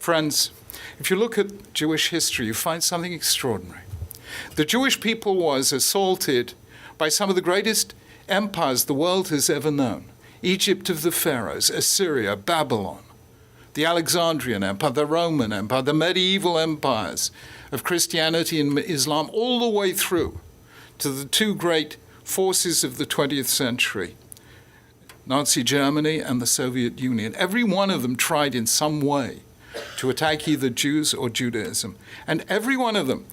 Friends, if you look at Jewish history, you find something extraordinary. The Jewish people was assaulted by some of the greatest empires the world has ever known. Egypt of the pharaohs, Assyria, Babylon, the Alexandrian Empire, the Roman Empire, the medieval empires of Christianity and Islam, all the way through to the two great forces of the 20th century, Nazi Germany and the Soviet Union. Every one of them tried in some way to attack either Jews or Judaism. And every one of them,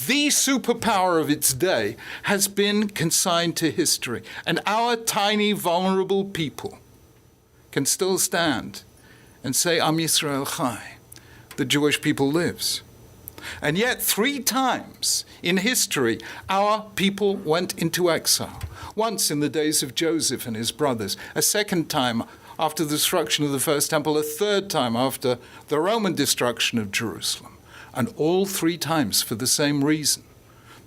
the superpower of its day, has been consigned to history. And our tiny, vulnerable people can still stand and say, Am Yisrael Chai, the Jewish people lives. And yet 3 times in history, our people went into exile. Once in the days of Joseph and his brothers, a second time after the destruction of the First Temple, a third time after the Roman destruction of Jerusalem. And all 3 times for the same reason.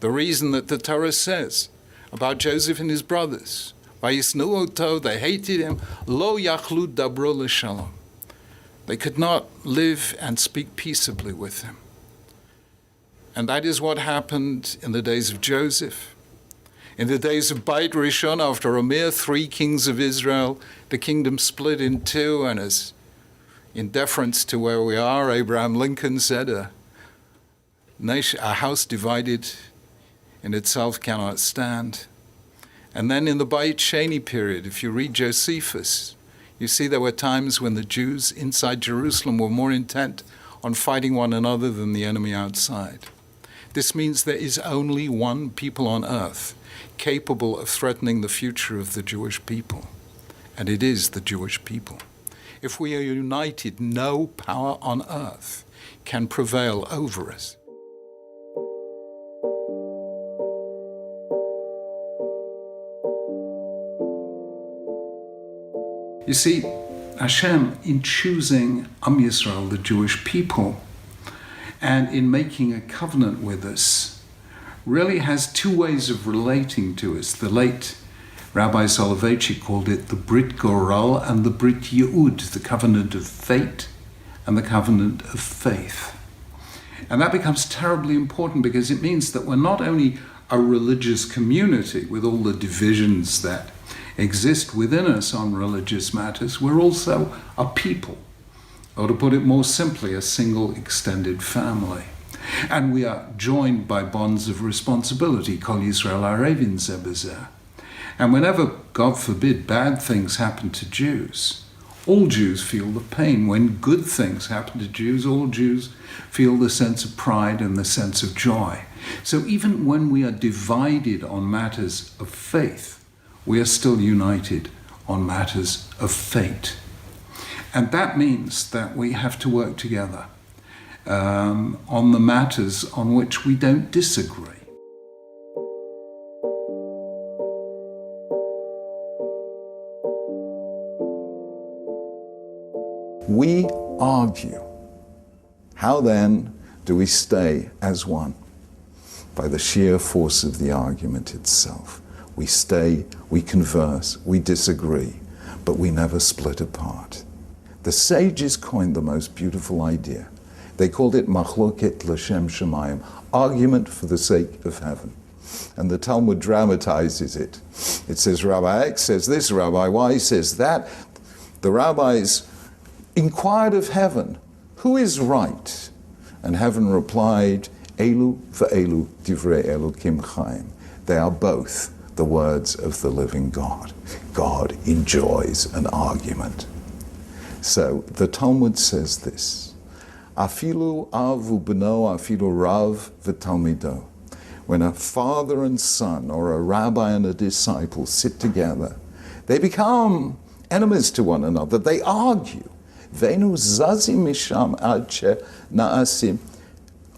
The reason that the Torah says about Joseph and his brothers. Vayisnu oto, they hated him. Lo yachlu dabro l'shalom. They could not live and speak peaceably with him. And that is what happened in the days of Joseph. In the days of Beit Rishon, after a mere 3 kings of Israel, the kingdom split in 2, and as in deference to where we are, Abraham Lincoln said, a house divided in itself cannot stand. And then in the Beit Sheni period, if you read Josephus, you see there were times when the Jews inside Jerusalem were more intent on fighting one another than the enemy outside. This means there is only one people on earth capable of threatening the future of the Jewish people, and it is the Jewish people. If we are united, no power on earth can prevail over us. You see, Hashem, in choosing Am Yisrael, the Jewish people, and in making a covenant with us, really has 2 ways of relating to us. The late Rabbi Soloveitchik called it the Brit Goral and the Brit Ye'ud, the covenant of fate and the covenant of faith. And that becomes terribly important because it means that we're not only a religious community with all the divisions that exist within us on religious matters, we're also a people, or to put it more simply, a single extended family. And we are joined by bonds of responsibility, Kol Yisrael Arevin Ze B'Zeh. And whenever, God forbid, bad things happen to Jews, all Jews feel the pain. When good things happen to Jews, all Jews feel the sense of pride and the sense of joy. So even when we are divided on matters of faith, we are still united on matters of fate. And that means that we have to work together on the matters on which we don't disagree. We argue. How then do we stay as one? By the sheer force of the argument itself. We stay, we converse, we disagree, but we never split apart. The sages coined the most beautiful idea. They called it machloket l'shem shamayim, argument for the sake of heaven. And the Talmud dramatizes it. It says Rabbi X says this, Rabbi Y says that. The rabbis inquired of heaven, who is right? And heaven replied, Elu v'elu divrei Elokim chaim. They are both the words of the living God. God enjoys an argument. So the Talmud says this, Afilu avu b'no, afilu rav v'talmido. When a father and son or a rabbi and a disciple sit together, they become enemies to one another. They argue. Ve'enu zazim misham ad she na'asim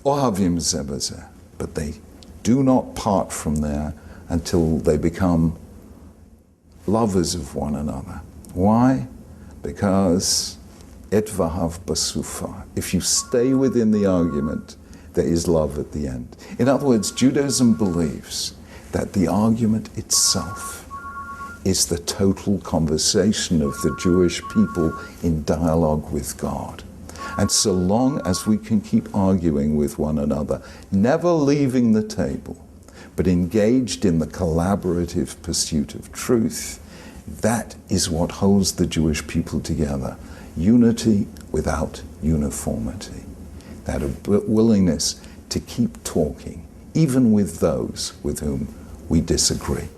ohavim ze b'zeh. But they do not part from there until they become lovers of one another. Why? Because et vahav basufa. If you stay within the argument, there is love at the end. In other words, Judaism believes that the argument itself is the total conversation of the Jewish people in dialogue with God. And so long as we can keep arguing with one another, never leaving the table, but engaged in the collaborative pursuit of truth, that is what holds the Jewish people together. Unity without uniformity. That willingness to keep talking, even with those with whom we disagree.